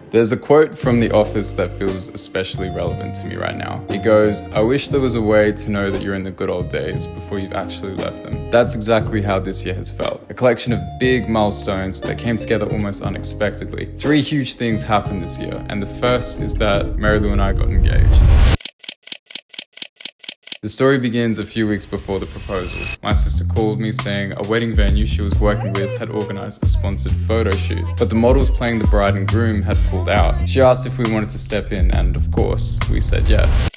There's a quote from The Office that feels especially relevant to me right now. It goes, "I wish there was a way to know that you're in the good old days before you've actually left them." That's exactly how this year has felt. A collection of big milestones that came together almost unexpectedly. 3 huge things happened this year, and the first is that Marylou and I got engaged. The story begins a few weeks before the proposal. My sister called me saying a wedding venue she was working with had organized a sponsored photo shoot, but the models playing the bride and groom had pulled out. She asked if we wanted to step in, and of course, we said yes.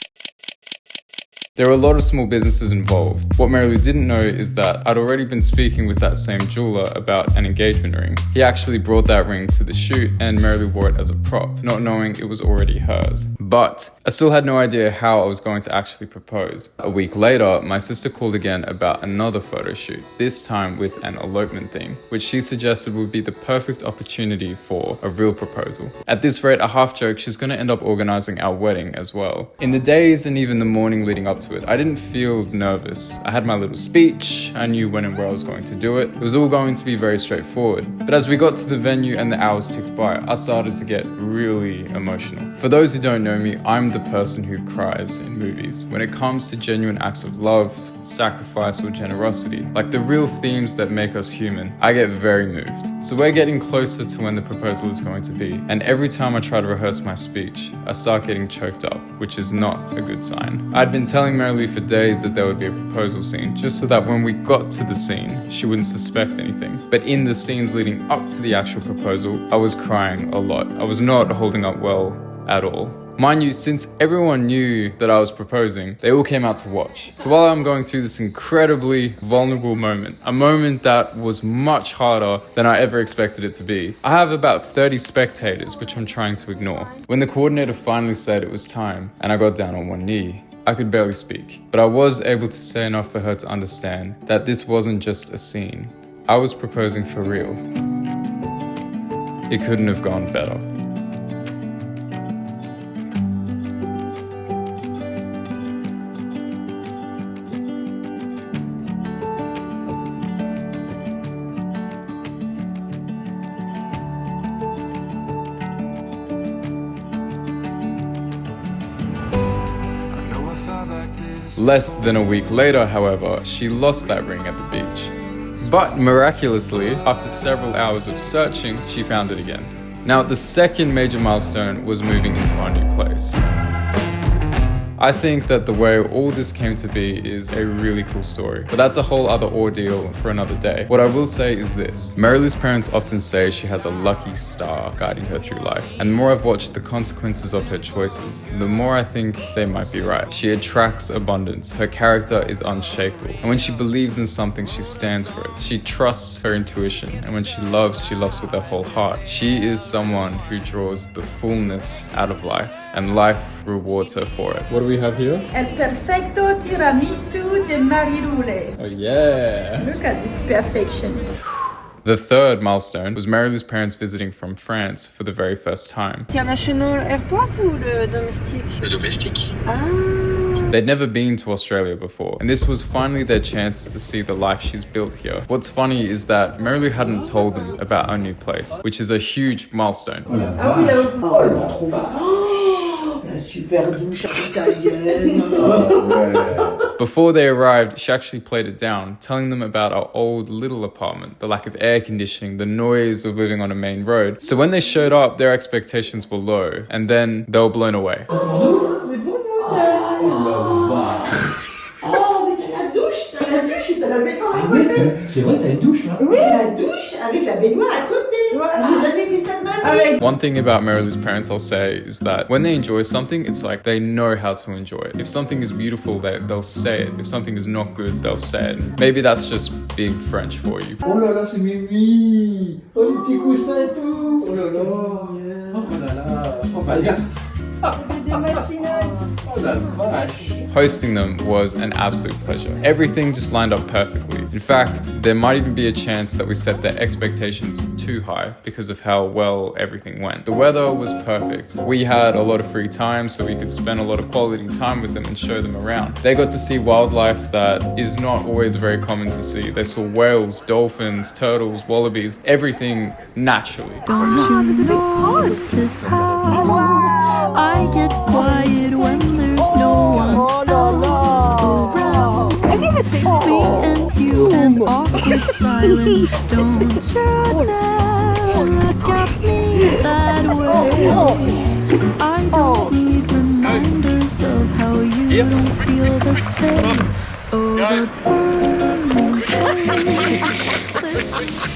There were a lot of small businesses involved. What Marylou didn't know is that I'd already been speaking with that same jeweler about an engagement ring. He actually brought that ring to the shoot and Marylou wore it as a prop, not knowing it was already hers. But I still had no idea how I was going to actually propose. A week later, my sister called again about another photo shoot, this time with an elopement theme, which she suggested would be the perfect opportunity for a real proposal. At this rate, a half joke, she's going to end up organizing our wedding as well. In the days and even the morning leading up to it, I didn't feel nervous. I had my little speech, I knew when and where I was going to do it. It was all going to be very straightforward. But as we got to the venue and the hours ticked by, I started to get really emotional. For those who don't know me, I'm the person who cries in movies. When it comes to genuine acts of love, sacrifice, or generosity, like the real themes that make us human, I get very moved. So we're getting closer to when the proposal is going to be, and every time I try to rehearse my speech, I start getting choked up, which is not a good sign. I'd been telling Marylou for days that there would be a proposal scene, just so that when we got to the scene, she wouldn't suspect anything. But in the scenes leading up to the actual proposal, I was crying a lot. I was not holding up well at all. Mind you, since everyone knew that I was proposing, they all came out to watch. So while I'm going through this incredibly vulnerable moment, a moment that was much harder than I ever expected it to be, I have about 30 spectators, which I'm trying to ignore. When the coordinator finally said it was time, and I got down on one knee, I could barely speak, but I was able to say enough for her to understand that this wasn't just a scene. I was proposing for real. It couldn't have gone better. Less than a week later, however, she lost that ring at the beach. But miraculously, after several hours of searching, she found it again. Now, the second major milestone was moving into our new place. I think that the way all this came to be is a really cool story, but that's a whole other ordeal for another day. What I will say is this: Marylou's parents often say she has a lucky star guiding her through life, and the more I've watched the consequences of her choices, the more I think they might be right. She attracts abundance, her character is unshakable, and when she believes in something, she stands for it. She trusts her intuition, and when she loves with her whole heart. She is someone who draws the fullness out of life, and life rewards her for it. What do we have here? El perfecto tiramisu de Marylou. Oh yeah! Look at this perfection. The third milestone was Marylou's parents visiting from France for the very first time. International airport ou le domestique? Le domestique. Ah. They'd never been to Australia before, and this was finally their chance to see the life she's built here. What's funny is that Marylou hadn't told them about our new place, which is a huge milestone. Ah oui, la super douche italienne. Before they arrived, she actually played it down, telling them about our old little apartment, the lack of air conditioning, the noise of living on a main road. So when they showed up, their expectations were low, and then they were blown away. C'est vrai, t'as une douche là? Oui, la douche avec la baignoire à côté. J'ai jamais vu ça de ma vie. One thing about Marylou's parents I'll say is that when they enjoy something, it's like they know how to enjoy it. If something is beautiful, they'll say it. If something is not good, they'll say it. Maybe that's just being French for you. Oh là là, c'est Mimi! Oh, les petits coussins et tout! Oh là là! Oh là là! Oh bah, Hosting them was an absolute pleasure. Everything just lined up perfectly. In fact, there might even be a chance that we set their expectations too high because of how well everything went. The weather was perfect. We had a lot of free time, so we could spend a lot of quality time with them and show them around. They got to see wildlife that is not always very common to see. They saw whales, dolphins, turtles, wallabies, everything naturally. Don't you notice how I get quiet when there's no one else around? Have you ever seen Me and you and awkward silence. Don't you dare look at me that way. I don't need reminders of how you don't feel the same. Oh, the burning shade.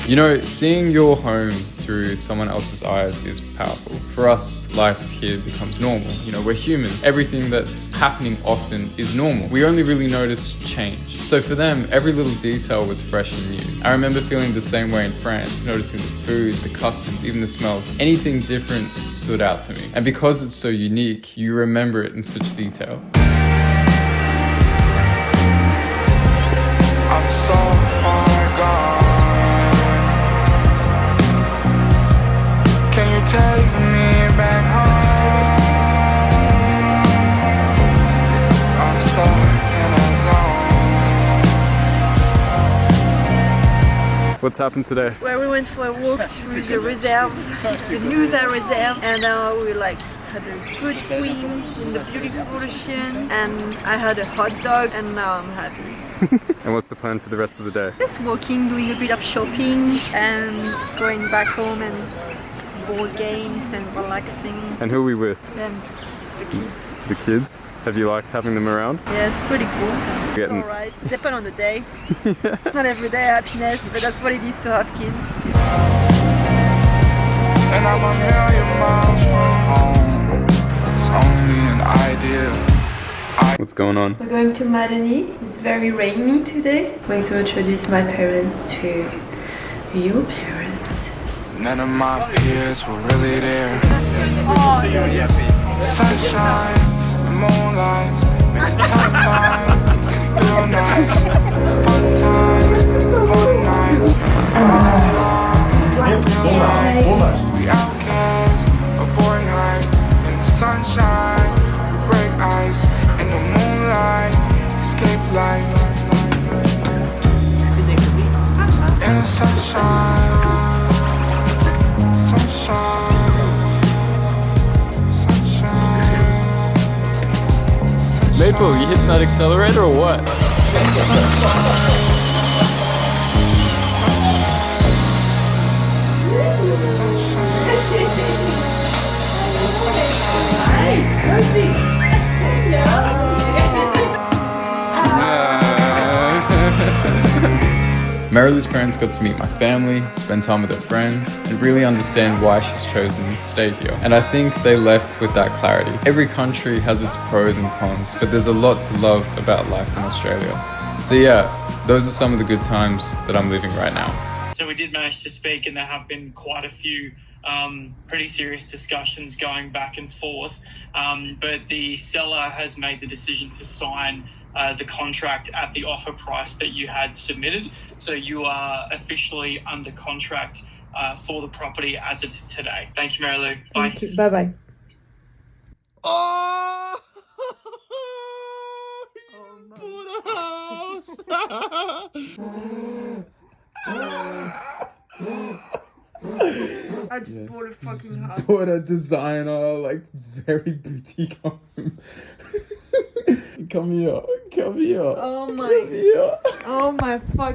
You know, seeing your home through someone else's eyes is powerful. For us, life here becomes normal. You know, we're human. Everything that's happening often is normal. We only really notice change. So for them, every little detail was fresh and new. I remember feeling the same way in France, noticing the food, the customs, even the smells. Anything different stood out to me. And because it's so unique, you remember it in such detail. I'm so far gone. Can you take me back home? I'm stuck in a zone. What's happened today? Where we went for a walk through the reserve, the Nusa reserve, and we had a good swim in the beautiful ocean, and I had a hot dog, and now I'm happy. And what's the plan for the rest of the day? Just walking, doing a bit of shopping, and going back home and board games and relaxing. And who are we with? Then the kids. The kids? Have you liked having them around? Yeah, it's pretty cool. It's Getting- alright. It depends on the day. Not every day happiness, but that's what it is to have kids. And I'm a million miles from home. It's only an idea. What's going on? We're going to Marylou. It's very rainy today. I'm going to introduce my parents to your parents. None of my peers were really there. Sunshine, moonlight, make it tough time. Feel nice, fun times, fun nights. Feels right. We outcast, avoid night. In the sunshine, we break ice. In the moonlight, escape light. In the sunshine. Maple, you hitting that accelerator or what? Marylou's parents got to meet my family, spend time with her friends, and really understand why she's chosen to stay here. And I think they left with that clarity. Every country has its pros and cons, but there's a lot to love about life in Australia. So yeah, those are some of the good times that I'm living right now. So we did manage to speak, and there have been quite a few pretty serious discussions going back and forth. But the seller has made the decision to sign the contract at the offer price that you had submitted. So you are officially under contract for the property as of today. Thank you, Marylou. Bye. Thank you. Bye-bye. Oh! I just bought a fucking house. Bought a designer, like, very boutique home. Come here. Oh my. Come here. Oh my fuck.